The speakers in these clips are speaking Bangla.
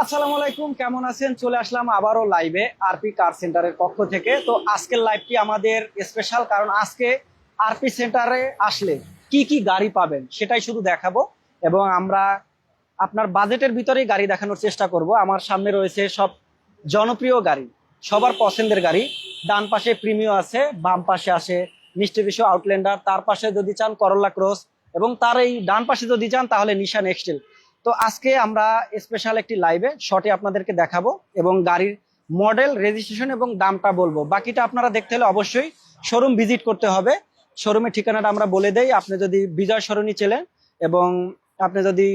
আসসালামু আলাইকুম, কেমন আছেন? চলে আসলাম আবারও লাইভে আরপি কার সেন্টারের পক্ষ থেকে। তো আজকের লাইভটি আমাদের স্পেশাল, কারণ আজকে আরপি সেন্টারে আসলে কি কি গাড়ি পাবেন সেটাই শুধু দেখাবো, এবং আমরা আপনার বাজেটের ভিতরেই গাড়ি দেখানোর চেষ্টা করব। আমার সামনে রয়েছে সব জনপ্রিয় গাড়ি, সবার পছন্দের গাড়ি। ডান পাশে প্রিমিও আছে, বাম পাশে আসে মিস্টুবিশি আউটল্যান্ডার, তার পাশে যদি চান করোলা ক্রস, এবং তার এই ডান পাশে যদি চান তাহলে নিশান এক্সটেল। তো আজকে আমরা স্পেশাল একটি লাইভে শর্টে আপনাদেরকে দেখাবো এবং গাড়ির মডেল, রেজিস্ট্রেশন এবং দামটা বলবো। বাকিটা আপনারা দেখতে হলে অবশ্যই শোরুম ভিজিট করতে হবে। শোরুমের ঠিকানাটা আমরা বলে দেই। আপনি যদি বিজয় সরণি চেলেন এবং আপনি যদি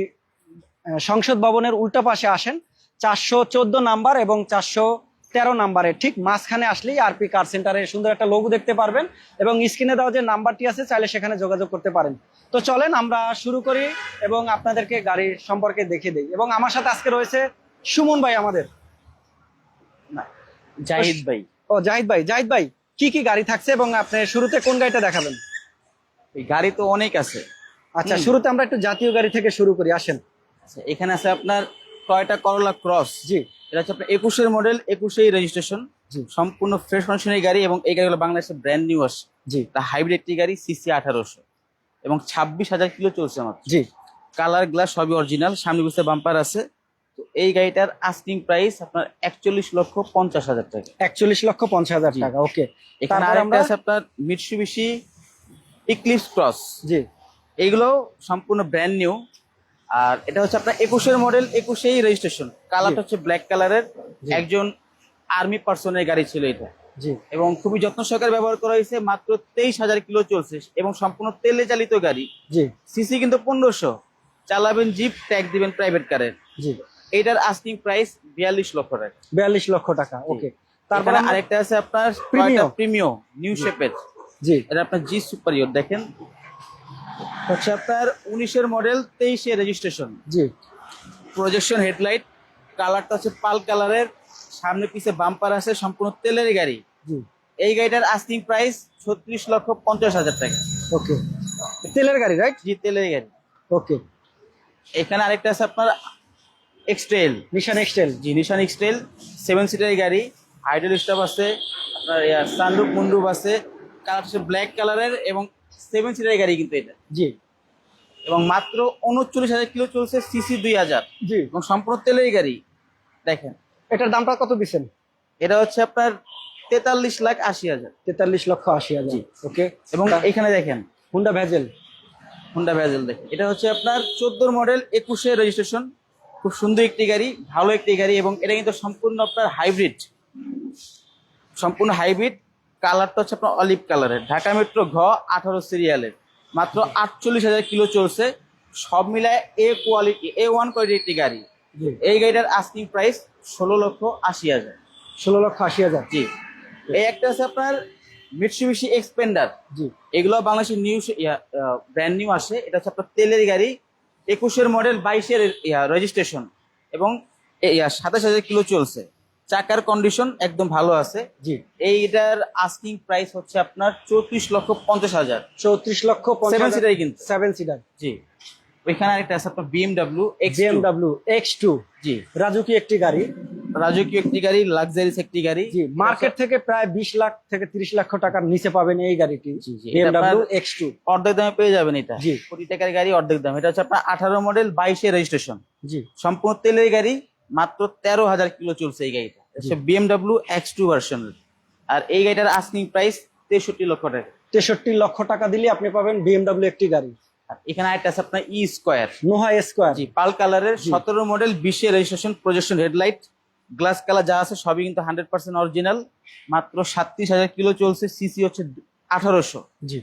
সংসদ ভবনের উল্টা পাশে আসেন, 414 নাম্বার এবং 413 নাম্বারের ঠিক মাঝখানে আসলেই আরপি কার সেন্টারে সুন্দর একটা লোগো দেখতে পারবেন, এবং স্ক্রিনে দেওয়া যে নাম্বারটি আছে চাইলে সেখানে যোগাযোগ করতে পারেন। তো চলেন আমরা শুরু করি এবং আপনাদেরকে গাড়ির সম্পর্কে দেখিয়ে দিই। এবং আমার সাথে আজকে রয়েছে সুমন ভাই আমাদের। জাহিদ ভাই। ও জাহিদ ভাই, জাহিদ ভাই কি কি গাড়ি থাকছে এবং আপনি শুরুতে কোন গাড়িটা দেখাবেন? এই গাড়ি তো অনেক আছে। আচ্ছা, শুরুতে আমরা একটু জাতীয় গাড়ি থেকে শুরু করি, আসেন। আচ্ছা, এখানে আছে আপনার টয়োটা করোলা ক্রস। জি। এটা হচ্ছে আপনার 21-এর মডেল, 21-এই রেজিস্ট্রেশন, জি। সম্পূর্ণ ফ্রেশ কন্ডিশনের গাড়ি এবং এই গাড়িগুলো বাংলাদেশে ব্র্যান্ড নিউ আসে। জি। তা হাইব্রিড একটি গাড়ি, সিসি 1800 এবং 26,000 কিলো চলছে আমার। জি। কালার গ্লাস সবই অরিজিনাল, সামনে পিছনে বাম্পার আছে। তো এই গাড়িটার আস্কিং প্রাইস আপনার 41,50,000 টাকা। 41,50,000 জি। টাকা, ওকে। এখানে তারপর আরেকটা আমরা আছে আপনার মিটসুবিশি ইক্লিপস ক্রস। জি। এইগুলো সম্পূর্ণ ব্র্যান্ড নিউ। আর এটা হচ্ছে আপনার 21-এর মডেল, 21-এই রেজিস্ট্রেশন। কালারটা হচ্ছে ব্ল্যাক কালারের। জি। একজন আর্মি পার্সনের গাড়ি ছিল এটা, জি। এবং খুবই যত্ন সহকারে ব্যবহার করা হয়েছে। মাত্র 23,000 কিলো চলছে এবং সম্পূর্ণ তেলে চালিত গাড়ি। জি। সিসি কিন্তু 1500। চালাবেন জিপ, ট্যাগ দিবেন প্রাইভেট কারের। জি। এইটার আস্কিং প্রাইস 42 লক্ষ টাকা। 42 লক্ষ টাকা, ওকে। তারপর তারপরে আরেকটা আছে আপনার Premio। প্রিমিও নিউ শেপের। জি। এটা আপনার জি সুপারিয়র, দেখেন হচ্ছে আপনার 19-এর মডেল, 23-এর রেজিস্ট্রেশন। জি। প্রজেকশন হেডলাইট, কালারটা হচ্ছে পাল কালারের, সামনে পিছে বাম্পার আছে, সম্পূর্ণ তেলের গাড়ি। জি। এই গাড়িটার আস্কিং প্রাইস 36,50,000 টাকা। ওকে, তেলের গাড়ি, রাইট? জি, তেলের গাড়ি। ওকে। এখানে আরেকটা আছে আপনার এক্সট্রেল, নিশান এক্সটেল। জি নিশান এক্সট্রেল, 7 সিটার গাড়ি। আইডল স্টপ আছে, আপনার সানরুফ মুন্ডুপ আছে। কালার হচ্ছে ব্ল্যাক কালারের এবং 7 সিটার গাড়ি কিন্তু এটা। জি। এবং মাত্র 39,000 কিলো চলছে, সিসি 2000 জি। এবং সম্পূর্ণ তেলের গাড়ি। দেখেন এটার দামটা কত দিচ্ছেন? এটা হচ্ছে আপনার 43,80,000। 43,80,000। জি। ওকে। এবং এখানে দেখেন হুন্ডা ভেজেল। হুন্ডা ভেজেল, দেখেন এটা হচ্ছে আপনার 14 মডেল, 21-এর রেজিস্ট্রেশন। খুব সুন্দর একটি গাড়ি, ভালো একটি গাড়ি, এবং এটা কিন্তু সম্পূর্ণ আপনার হাইব্রিড, সম্পূর্ণ হাইব্রিড। কালারটা হচ্ছে আপনার অলিভ কালারের, ঢাকা মেট্রো ঘ 18 সিরিয়ালের। মাত্র 48,000 কিলো চলছে। সব মিলায় A1 কোয়ালিটি একটি গাড়ি। জি। এই গাড়িটার আস্কিং প্রাইস 16,80,000। 16,80,000। জি। এই একটা আছে আপনার মিটসুবিশি এক্সপেন্ডার। জি। এগুলো বাংলাদেশের নিউ ব্র্যান্ড নিউ আসে। এটা হচ্ছে আপনার তেলের গাড়ি, 21-এর মডেল, 22-এর রেজিস্ট্রেশন এবং 27,000 কিলো চলছে। চাকার কন্ডিশন একদম ভালো আছে। জি। এইটার আস্কিং প্রাইস হচ্ছে আপনার 34,50,000। 34,50,000। 7 সিটারই কিন্তু। 7 সিটার। জি। ওইখানে আরেকটা আছে আপনার BMW X2। BMW X2। জি। রাজুকি একটি গাড়ি। রাজকীয় একটি গাড়ি, লাক্সারিস একটি গাড়ি। জি, মার্কেট থেকে প্রায় 20 লাখ থেকে 30 লক্ষ টাকার নিচে পাবেন এই গাড়িটি। জি, জি। BMW X2 অর্ধেক দামে পেয়ে যাবেন এটা। জি। কোটি টাকার গাড়ি অর্ধেক দাম। এটা হচ্ছে আপনার 18 মডেল, 22-এর রেজিস্ট্রেশন, জি। সম্পূর্ণ তেলের গাড়ি। মাত্র 13,000 কিলো চলছে এই গাড়িটা। হচ্ছে BMW X2 ভার্সনের। আর এই গাড়িটার আস্কিং প্রাইস 63 লক্ষ টাকা। 63 লক্ষ টাকা দিলে আপনি পাবেন BMW একটি গাড়ি। আর এখানে আরেকটা আছে আপনার ই স্কোয়ার। নোহা স্কোয়ার। জি, পাল কালারের, জি। 17 মডেল, 20-এর registration, projection headlight, glass colour যা আছে সবই কিন্তু 100% অরিজিনাল। মাত্র 37,000 কিলো চলছে, সিসি হচ্ছে 1800। জি।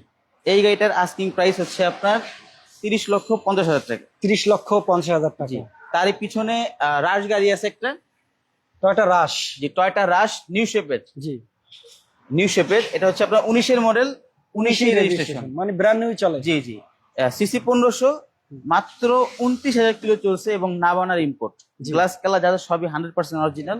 এই গাড়িটার আস্কিং প্রাইস হচ্ছে আপনার 30,50,000 টাকা। 30,50,000 জি। টাকা। তারই পিছনে রাশ গাড়ি আছে একটা। Toyota Rush. জি, টয়োটা রাশ নিউ শেপের। জি। নিউ শেপের, এটা হচ্ছে আপনার 19-এর মডেল, 19-এই রেজিস্ট্রেশন। মানে ব্র্যান্ড নিউ চলে। জি, জি। সিসি 1500, মাত্র 29,000 কিলো চলছে এবং নাবানার ইম্পোর্ট। জি। গ্লাস কালার যাদের সবই 100% অরিজিনাল।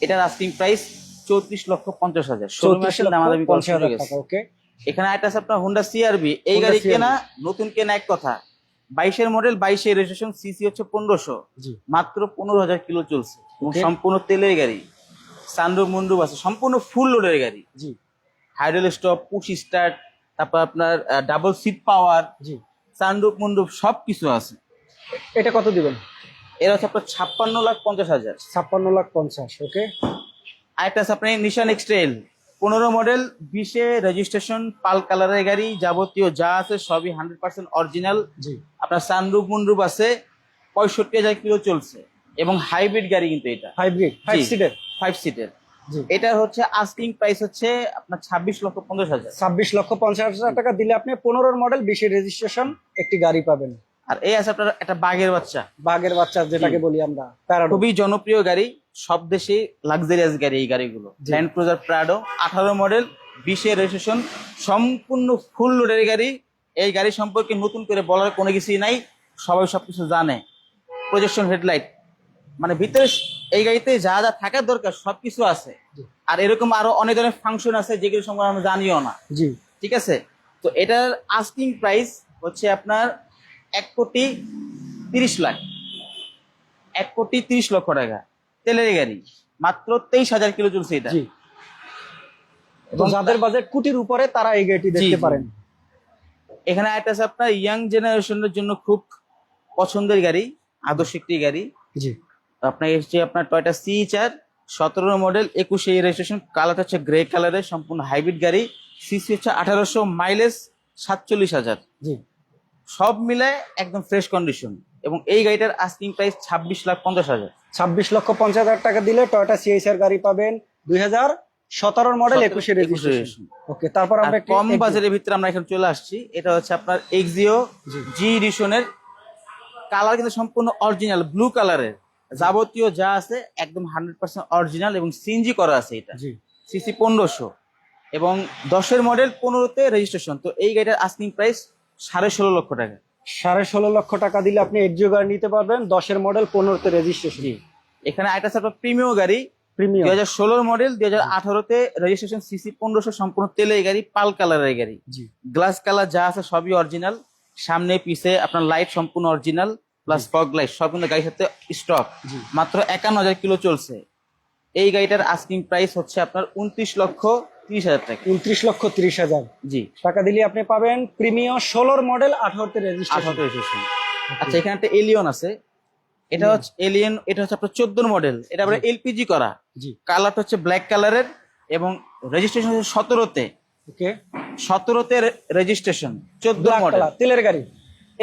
এটার আস্কিং প্রাইস 34,50,000। শোরুমে আসলে দামাদামি করা শুরু হয়ে 34,50,000 গেছে। টাকা, ওকে। এখানে একটা আছে আপনার হোন্ডা সিআরভি। এই Honda গাড়ি CR-V কেনা, নতুন কেনা এক কথা, 22-এর মডেল, 22-এর রেজিস্ট্রেশন, সিসি হচ্ছে 1500, জি মাত্র 15,000 কিলো চলছে এবং Okay. সম্পূর্ণ তেলের গাড়ি, সানরুফ মুন্ডুপ আছে, সম্পূর্ণ ফুল লোডের গাড়ি, জি হাইড্রোল স্টপ, পুশ স্টার্ট, তারপর আপনার ডাবল সিট পাওয়ার, জি। সানরুফ মুন্ডুপ সবকিছু আছে। এটা কত দিবেন? এরা হচ্ছে আপনার 56,50,000। 56,50,000। ওকে। আরেকটা আছে আপনার নিশান এক্সট্রেল, 15 মডেল, 20-এ রেজিস্ট্রেশন, পাল কালারের গাড়ি, যাবতীয় যা আছে সবই 100% অরিজিনাল। জি আপনার সানরুফ মুন্ডুপ আছে, 65,000 কিলো চলছে এবং হাইব্রিড গাড়ি কিন্তু এটা হাইব্রিড 5 সিটের। 5 সিটের। জি। এটা হচ্ছে আস্কিং প্রাইস হচ্ছে আপনার 26,50,000। 26,50,000 টাকা দিলে আপনি 15 মডেল 20-এর রেজিস্ট্রেশন একটি গাড়ি পাবেন। আর এই আছে আপনার একটা বাঘের বাচ্চা, বাঘের বাচ্চা যেটাকে বলি আমরা, প্যারাডো। খুবই জনপ্রিয় গাড়ি, সব দেশে লাক্সারিয়াস গাড়ি এই গাড়িগুলো। জি। ল্যান্ড ক্রুজার প্রাডো, 18 মডেল, 20-এর রেজিস্ট্রেশন, সম্পূর্ণ ফুল লোডের গাড়ি। এই গাড়ি সম্পর্কে নতুন করে বলার কোনো কিছুই নাই, সবাই সবকিছু জানে। প্রজেকশন হেডলাইট, মানে ভিতরে এই গাড়িতে যা যা থাকার দরকার সবকিছু আছে। জি। আর এরকম আরো অনেক ধরনের ফাংশন আছে যেগুলো সম্পর্কে আমরা জানিও না। জি ঠিক আছে, তো এটার আস্কিং প্রাইস হচ্ছে আপনার 1,30,00,000, 1,30,00,000 টাকা। তেলের গাড়ি, মাত্র 23,000 কিলো চলছে এটা। জি। তো যাদের বাজেট কোটির উপরে তারা এই গাড়িটি জি, দেখতে জি। পারেন। এখানে একটা আছে আপনার ইয়াং জেনারেশনের জন্য খুব পছন্দের গাড়ি, আদর্শ একটি গাড়ি। জি আপনার এসছে আপনার টয়টা CHR, 17 মডেল, 21-এ রেজিস্ট্রেশন, কালারটা হচ্ছে গ্রে কালারের, সম্পূর্ণ হাইব্রিড গাড়ি, সিসি হচ্ছে 1800, মাইলেজ 47,000। জি। সব মিলায় একদম ফ্রেশ কন্ডিশন এবং এই গাড়িটার আস্কিং প্রাইস 26,50,000। 26,50,000 টাকা দিলে টয়োটা CHR গাড়ি পাবেন 2017 মডেল, 21-এর 21-এর রেজিস্ট্রেশন। ওকে, তারপর আর আমরা একটি কম বাজারের ভিতরে আমরা এখন চলে আসছি, এটা হচ্ছে আপনার এক্সিও জি। জি এডিশনের। কালার কিন্তু সম্পূর্ণ অরিজিনাল ব্লু কালারের, যাবতীয় যা আছে একদম 100% অরিজিনাল এবং সিএনজি করা আছে। এটা জি সিসি 1500 এবং 10-এর মডেল, 15-তে রেজিস্ট্রেশন। তো এই গাড়িটার আস্কিং প্রাইস 16.5 লক্ষ টাকা। 16.5 লক্ষ টাকা দিলে আপনি এক্সিও গাড়ি নিতে পারবেন, 10-এর মডেল, 15-তে রেজিস্ট্রেশন। জি। এখানে আরেকটা আছে আপনার প্রিমিয়াম গাড়ি, প্রিমিয়াম। 2016 মডেল, 2018-তে রেজিস্ট্রেশন, সিসি 1500, সম্পূর্ণ তেলের গাড়ি, পাল কালারের গাড়ি, জি গ্লাস কালার যা আছে সবই অরিজিনাল। সামনে পিছে আপনার লাইট সম্পূর্ণ অরিজিনাল, প্লাস ফগ লাইট সব কিন্তু গাড়ির সাথে স্টক। জি। মাত্র 51,000 কিলো চলছে। এই গাড়িটার আস্কিং প্রাইস হচ্ছে আপনার 29,30,000 টাকা। 29,30,000 জি, টাকা দিলে আপনি পাবেন প্রিমিয়াম 16 মডেল, 18-তে রেজিস্ট্রেশন। 18 রেজিস্ট্রেশন। আচ্ছা, এখানে একটা এলিয়ন আছে, এটা হচ্ছে এলিয়ন, এটা হচ্ছে আপনার 14 মডেল, এটা আবার এলপিজি করা, জি কালারটা হচ্ছে ব্ল্যাক কালারের এবং রেজিস্ট্রেশন হচ্ছে 17-তে। ওকে। 17-তে রেজিস্ট্রেশন, 14 ব্ল্যাক মডেল, কালার, তেলের গাড়ি।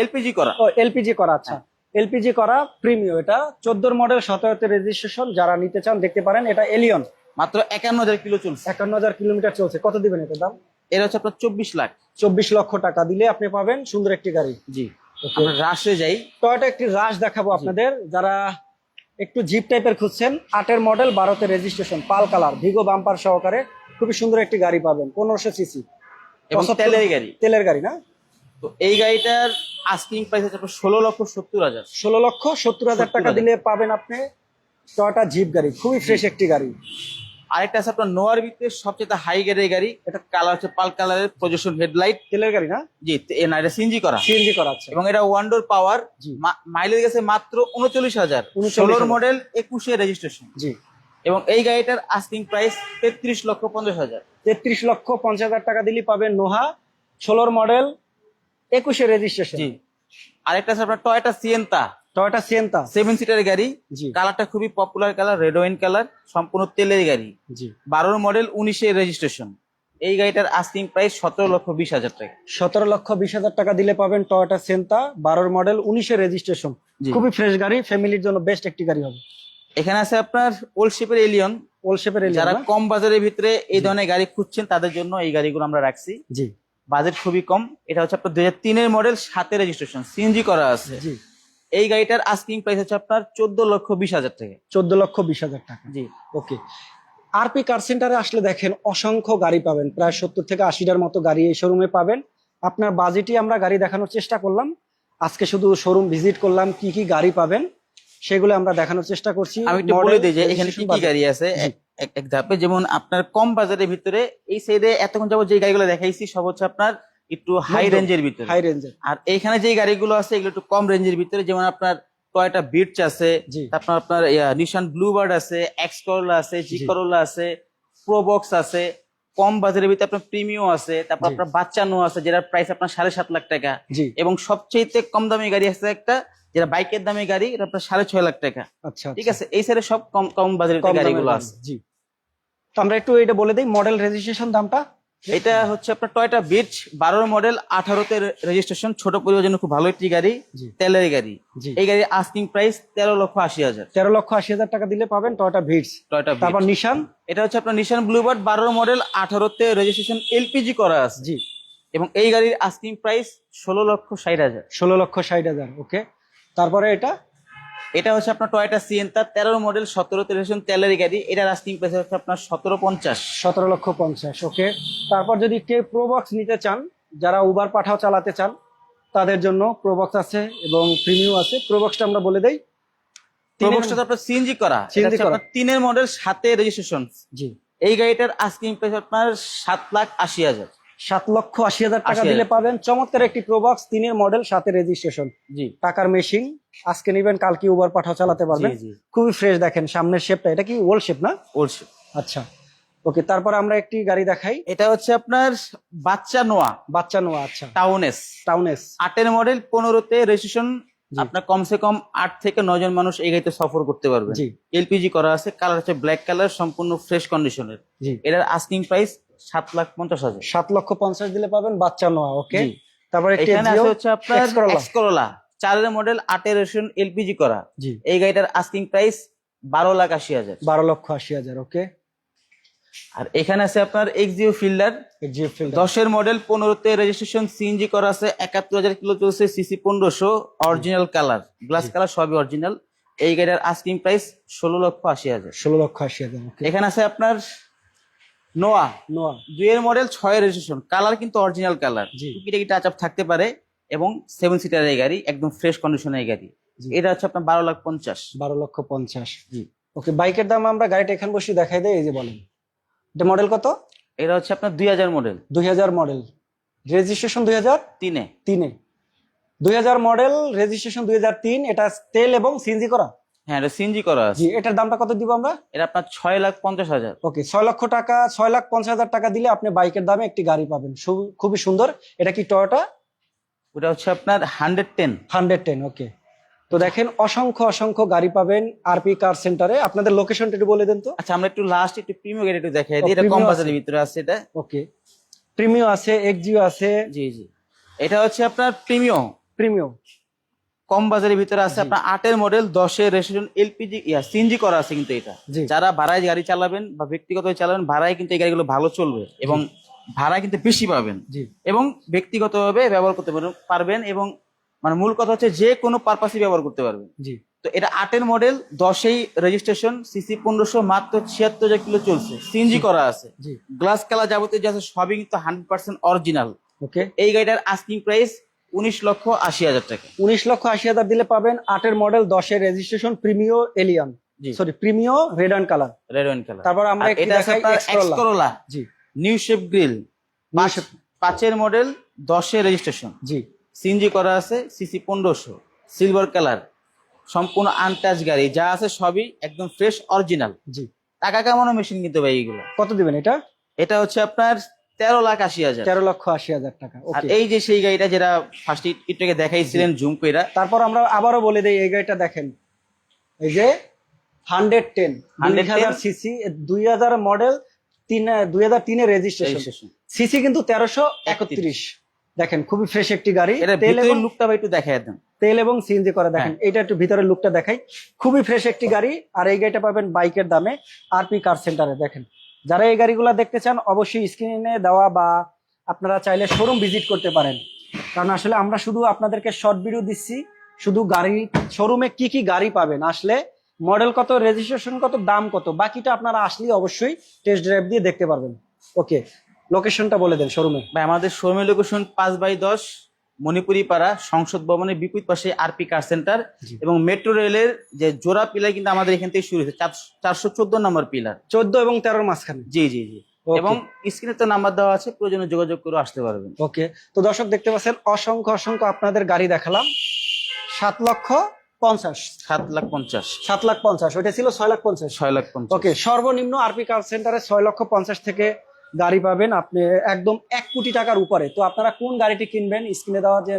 এলপিজি করা। ও, এলপিজি করা। আচ্ছা, এলপিজি করা প্রিমিয়াম, এটা 14 মডেল, 17-তে রেজিস্ট্রেশন। যারা নিতে চান দেখতে পারেন, এটা এলিয়ন। মাত্র 51,000 কিলো চলছে। 51,000 কিলোমিটার চলছে। কত দিবেন এটা দাম? এটা হচ্ছে আপনার 24 লাখ। 24 লক্ষ টাকা দিলে আপনি পাবেন সুন্দর একটি গাড়ি। জি। ওকে। আমরা রাশে যাই। টয়োটা একটি রাশ দেখাবো আপনাদের, যারা একটু জিপ টাইপের খুঁজছেন। 8-এর মডেল, 12-তে রেজিস্ট্রেশন, পাল কালার, ভিগো বাম্পার সহকারে খুবই সুন্দর একটি গাড়ি পাবেন, 1500 সিসি এবং তেলের গাড়ি। তেলের গাড়ি না? তো এই গাড়িটার আস্কিং প্রাইস হচ্ছে আপনার 16,70,000। 16,70,000 টাকা দিলে পাবেন আপনি টয়োটা জিপ গাড়ি, খুবই ফ্রেশ একটি গাড়ি। আরেকটা আছে আপনার নোয়ার ভিতরে সবচেয়ে হাই গ্রেডের গাড়ি, এটা কালার হচ্ছে পাল কালারের, প্রজেকশন হেডলাইট। তেলের গাড়ি না? জি, না এটা সিএনজি করা। সিএনজি করা আছে। এবং এটা ওয়ান ডোর পাওয়ার, জি। মাইলেজ গেছে মাত্র 39,000। 39,000 16 মডেল, 21-এ রেজিস্ট্রেশন। জি। এবং এই গাড়িটার আস্কিং প্রাইস 33,50,000। 33,50,000 টাকা দিলে পাবেন নোহা, 16 মডেল, 21-এ রেজিস্ট্রেশন। জি। আরেকটা আছে আপনার টয়োটা সিয়েন্তা, টয়োটা সিয়েন্তা 7 সিটারের গাড়ি। জি কালারটা খুবই popular colour, red wine colour, সম্পূর্ণ তেলের গাড়ি, জি। 12 মডেল, 19-এ রেজিস্ট্রেশন। এই গাড়িটার আস্কিং প্রাইস 17,20,000 টাকা। 17,20,000 টাকা দিলে পাবেন টয়োটা সিয়েন্তা, 12 মডেল, 19-এ রেজিস্ট্রেশন। জি। খুবই ফ্রেশ গাড়ি, ফ্যামিলির জন্য বেস্ট একটি গাড়ি হবে। এখানে আছে আপনার ওল্ড শেপের এলিয়ন, ওল শেপের যারা এলিয়ন। কম বাজারের ভিতরে এই ধরনের গাড়ি খুঁজছেন তাদের জন্য এই গাড়িগুলো আমরা রাখছি। জি বাজেট খুবই কম। এটা হচ্ছে আপনার 2003-এর মডেল, 7-এ রেজিস্ট্রেশন, সিএনজি করা আছে। জি। এই গাড়িটার আস্কিং প্রাইস হচ্ছে আপনার 14,20,000 টাকা। 14,20,000 টাকা। জি। ওকে। আরপি কার সেন্টারে আসলে দেখেন অসংখ্য গাড়ি পাবেন, প্রায় 70 থেকে 80টার মতো গাড়ি এই শোরুমে পাবেন। আপনার বাজেটই আমরা গাড়ি দেখানোর চেষ্টা করলাম। আজকে শুধু শোরুম ভিজিট করলাম, কি কি গাড়ি পাবেন সেগুলো আমরা দেখানোর চেষ্টা করছি। আমি একটু বলে দিই যে এখানে কি কি গাড়ি আছে জি। এক ধাপে। যেমন আপনার কম বাজারের ভিতরে এই সাইডে এতক্ষণ যাবত যে গাড়িগুলো দেখাইছি সব হচ্ছে আপনার একটু হাই রেঞ্জের ভিতরে। হাই রেঞ্জের। আর এইখানে যে গাড়িগুলো আছে এগুলো একটু কম রেঞ্জের ভিতরে, যেমন আপনার টয়োটা বিটস আছে, জি। তারপর আপনার নিশান ব্লুবার্ড আছে, এক্স করোলা আছে, জি জি। করোলা আছে, প্রোবক্স আছে, কম বাজারের ভিতরে আপনার প্রিমিয়াম আছে, তারপর জি। আপনার বাচ্চা নো আছে যেটার প্রাইস আপনার 7.5 লাখ টাকা, জি। এবং সবচেয়ে কম দামি গাড়ি আছে একটা যেটা বাইকের দামি গাড়ি, এটা আপনার 6.5 লাখ টাকা। আচ্ছা, ঠিক আছে, এই সাইডে সব কম কম বাজারের কম গাড়িগুলো দামের আছে। গাড়ি। জি। তো আমরা একটু এটা বলে দিই মডেল রেজিস্ট্রেশন দামটা। এটা হচ্ছে আপনার টয়োটা বিচ 12 মডেল 18তে রেজিস্ট্রেশন, ছোট পরিবারের জন্য খুব ভালো একটি গাড়ি, জি। তেলের গাড়ি। জি। এই গাড়ির আস্কিং প্রাইস 13,80,000। 13,80,000 টাকা দিলে পাবেন টয়োটা ভিটস। টয়োটা তারপর নিশান। এটা হচ্ছে আপনার নিশান ব্লুবার্ড 12 মডেল 18তে রেজিস্ট্রেশন, এলপিজি করা আছে। জি। এবং এই গাড়ির আস্কিং প্রাইস 16,60,000। 16,60,000। ওকে। তারপরে এটা হচ্ছে আপনার টয়োটা সিয়েন্তা 13 মডেল 17তে রেজিস্ট্রেশন, তেলের গাড়ি। এটার আস্কিং প্রাইস হচ্ছে আপনার 17,50। 17,50,000। ওকে। তারপর যদি কেউ প্রোবক্স নিতে চান, যারা উবার পাঠাও চালাতে চান, তাদের জন্য প্রোবক্স আছে এবং প্রিমিয়াম আছে। প্রোবক্সটা আমরা বলে দেই। প্রোবক্সটা তো আপনার সিএনজি করা, এটা হচ্ছে আপনার 3 মডেল 7 রেজিস্ট্রেশন। জি। এই গাড়িটার আস্কিং প্রাইস আপনার 7,80,000। 7,80,000 টাকা 80,000 দিলে পাবেন চমৎকার একটি প্রোবক্স, 3 মডেল 7 রেজিস্ট্রেশন। জি টাকার মেশিন। আজকে নিবেন, কালকে উবার পাঠাও চালাতে পারবেন। জি। খুবই ফ্রেশ। দেখেন সামনের শেপটা, এটা কি ওল্ড শেপ না? বলছি, আচ্ছা। ওকে। তারপর আমরা একটি গাড়ি দেখাই। এটা হচ্ছে আপনার বাচ্চা নোয়া বাচ্চা নোয়া। আচ্ছা। টাউনেস টাউনেস। 8 মডেল 15তে রেজিস্ট্রেশন। জি। আপনার কমসে কম 8 থেকে 9 জন মানুষ এই গাড়িতে সফর করতে পারবে। জি। এলপিজি করা আছে, কালার হচ্ছে ব্ল্যাক কালার, সম্পূর্ণ ফ্রেশ কন্ডিশনের। জি। এটার আস্কিং প্রাইস 7,50,000। 7,50,000 দিলে পাবেন বাচ্চা নোয়া। ওকে। জি। তারপর একটি এখানে আছে হচ্ছে আপনার X Corolla. X Corolla 4 model 8 registration, LPG করা। জি। এই গাড়িটার আস্কিং প্রাইস 12,80,000। 12,80,000। ওকে। আর এখানে আছে আপনার এক্সিও ফিল্ডার জিও ফিল্ড। 10 মডেল 15তে রেজিস্ট্রেশন, সিএনজি করা আছে, 71,000 কিলো চলছে, CC 1500, original colour, glass colour সবই অরিজিনাল। এই গাড়ির আস্কিং প্রাইস 16,80,000। 16,80,000। ওকে। এখানে আছে আপনার নোয়া নোয়া। 2 মডেল 6 রেজিস্ট্রেশন, কালার কিন্তু অরিজিনাল কালার, জি। টুকিটাকি টাচ আপ থাকতে পারে, এবং 7 সিটার এই গাড়ি, একদম ফ্রেশ কন্ডিশনের এই গাড়ি। জি। এটা হচ্ছে আপনার 12,50,000। 12,50,000। জি। ওকে। বাইকের দাম আমরা গাড়িটা এখানে বসে দেখাই দেয়। এই যে বলেন, এটা মডেল কত? এটা হচ্ছে আপনার 2000 মডেল, 2000 মডেল, রেজিস্ট্রেশন 2003-এ। 2000 মডেল, রেজিস্ট্রেশন 2003। এটা তেল এবং সিএনজি করা। হ্যাঁ এটা সিএনজি করা আছে। জি। এটার দামটা কত দিব আমরা? এটা আপনার 6,50,000। ওকে। 6 লক্ষ টাকা, 6,50,000 টাকা দিলে আপনি বাইকের দামে একটি গাড়ি পাবেন। খুবই সুন্দর। এটা কি টয়োটা? ওটা হচ্ছে আপনার 110। 110। ওকে। তো দেখেন অসংখ্য অসংখ্য গাড়ি পাবেন আরপি কার সেন্টারে। আপনাদের লোকেশনটা একটু বলে দেন তো। আচ্ছা আমরা একটু লাস্ট একটু প্রিমিয়াম গাড়ি একটু দেখাই দিই, এটা কম প্রিমিয়াম বাজারের আছে। ভিতরে আছে এটা। ওকে। প্রিমিয়াম আছে, এক্সিও আছে। জি জি, এটা হচ্ছে আপনার প্রিমিয়াম প্রিমিয়াম কম বাজারের ভিতরে আছে, জি। আপনার 8 মডেল 10 রেজিস্ট্রেশন, এলপিজি সিএনজি করা আছে। কিন্তু এটা জি। যারা ভাড়ায় গাড়ি চালাবেন বা ব্যক্তিগত চালাবেন, ভাড়ায় কিন্তু এই গাড়িগুলো ভালো চলবে এবং ভাড়া কিন্তু বেশি পাবেন, জি। এবং ব্যক্তিগতভাবে ব্যবহার করতে পারবেন, এবং মানে মূল কথা হচ্ছে যে কোনো পারপাসে ব্যবহার করতে পারবেন। জি। তো এটা 8 মডেল 10 রেজিস্ট্রেশন, সিসি 1500, মাত্র 76,000 কিলো চলছে, সিএনজি করা আছে, জি। গ্লাস কালার যাবতীয় যা আছে সবই কিন্তু 100% অরিজিনাল। ওকে। এই গাড়িটার আস্কিং প্রাইস 19,80,000 টাকা। 19,80,000 দিলে পাবেন 8 মডেল 10 রেজিস্ট্রেশন, প্রিমিও এলিয়ন, জি। Sorry Premio red and colour. Red wine colour. তারপর আমরা একটি এটা আছে দেখাই আপনার এক্সকরোলা। এক্সকরোলা জি। New shape grille, New shape। 5 model 10 registration, জি। সিএনজি করা আছে, সিসি 1500, সিলভার কালার, সম্পূর্ণ আনটাচ গাড়ি, যা আছে সবই একদম ফ্রেশ অরিজিনাল। জি। টাকা কামানো মেশিন কিন্তু ভাই এগুলো। কত দিবেন এটা? এটা হচ্ছে আপনার 13,80,000। 13,80,000 টাকা। আর ওকে। এই যে সেই গাড়িটা যেটা ফার্স্ট একটু দেখাইছিলেন জুম কইরা, তারপর আমরা আবারও বলে দেই, এই গাড়িটা দেখেন, এই যে 110 2000 সিসি, 2000 মডেল, 2003 রেজিস্ট্রেশন, সিসি কিন্তু 1331। দেখেন খুবই ফ্রেশ একটি গাড়ি। এটা তেল এবং ভিতরের লুকটা ভাই একটু দেখাই দেন। তেল এবং সিএনজি করা। দেখেন এটা একটু ভিতরের লুকটা দেখাই, খুবই ফ্রেশ একটি গাড়ি। আর এই গাড়িটা পাবেন বাইকের দামে আরপি কার সেন্টারে। দেখেন যারা এই গাড়িগুলো দেখতে চান অবশ্যই স্ক্রিনে দেওয়া বা আপনারা চাইলে শোরুম ভিজিট করতে পারেন, কারণ আসলে আমরা শুধু আপনাদেরকে শর্ট ভিডিও দিচ্ছি, শুধু গাড়ি শোরুমে কি কি গাড়ি পাবেন, আসলে মডেল কত, রেজিস্ট্রেশন কত, দাম কত, বাকিটা আপনারা আসলেই অবশ্যই টেস্ট ড্রাইভ দিয়ে দেখতে পারবেন। ওকে। লোকেশনটা বলে দেন শোরুমে। ভাই আমাদের শোরুমের লোকেশন 5/10 মণিপুরি পাড়া, সংসদ ভবনের বিপরীত পাশে আরপি কার সেন্টার, এবং মেট্রো রেলের যে জোড়া পিলার কিন্তু আমাদের এখান থেকে শুরু হয়েছে, 414 নম্বর পিলার। 14 এবং 13 মাঝখানে। জি জি জি। এবং স্ক্রিনে তো নাম্বার দেওয়া আছে, প্রয়োজনে যোগাযোগ করে আসতে পারবেন। ওকে, তো দর্শক দেখতে পাচ্ছেন অসংখ্য অসংখ্য আপনাদের গাড়ি দেখালাম। 7,50,000, 7,50,000, 7,50,000, ওইটা ছিল 6,50,000। 6,50,000। ওকে, সর্বনিম্ন আরপি কার সেন্টারে 6,50,000 থেকে গাড়ি পাবেন আপনি, একদম 1 কোটি টাকার উপরে। তো আপনারা কোন গাড়িটি কিনবেন, স্ক্রিনে দেওয়া যে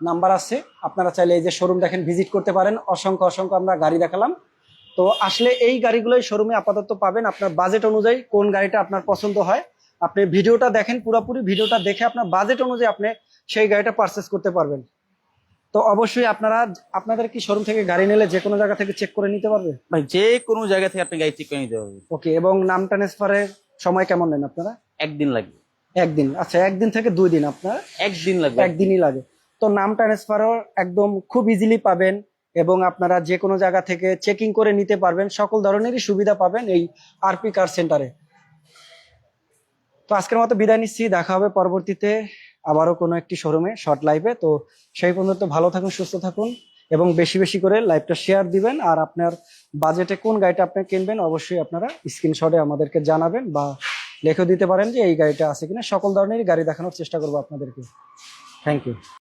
নাম্বার আছে, আপনারা চাইলে এই যে শোরুম দেখেন ভিজিট করতে পারেন। অসংখ্য অসংখ্য আমরা গাড়ি দেখালাম। তো আসলে এই গাড়িগুলোই শোরুমে আপাতত পাবেন। আপনার বাজেট অনুযায়ী কোন গাড়িটা আপনার পছন্দ হয়, আপনি ভিডিওটা দেখেন, পুরোপুরি ভিডিওটা দেখে আপনার বাজেট অনুযায়ী আপনি সেই গাড়িটা পারচেস করতে পারবেন। তো অবশ্যই আপনাদের কি শোরুম থেকে গাড়ি নিলে যে কোনো জায়গা থেকে চেক করে নিতে পারবে? ভাই যে কোনো জায়গা থেকে আপনি গাড়ি চেক করে নিতে পারবেন। ওকে, এবং নাম ট্রান্সফারের সময় কেমন নেন আপনারা? একদিন লাগবে। একদিন? আচ্ছা, 1 দিন থেকে 2 দিন আপনার? একদিন লাগবে। একদিনই লাগে। তো নাম ট্রান্সফারও একদম খুব ইজিলি পাবেন, এবং আপনারা যে কোনো জায়গা থেকে চেকিং করে নিতে পারবেন। সকল ধরনেরই সুবিধা পাবেন এই আরপি কার সেন্টারে। তো আজকের মতো বিদায় নিচ্ছি, দেখা হবে পরবর্তীতে আবারও কোনো একটি শোরুমে শর্ট লাইভে। তো সেই পর্যন্ত ভালো থাকুন, সুস্থ থাকুন, এবং বেশি বেশি করে লাইভটা শেয়ার দিবেন। আর আপনার বাজেটে কোন গাড়িটা আপনি কিনবেন অবশ্যই আপনারা স্ক্রিনশটে আমাদেরকে জানাবেন, বা লিখে দিতে পারেন যে এই গাড়িটা আছে কিনা। সকল ধরনেরই গাড়ি দেখানোর চেষ্টা করবো আপনাদেরকে। Thank you.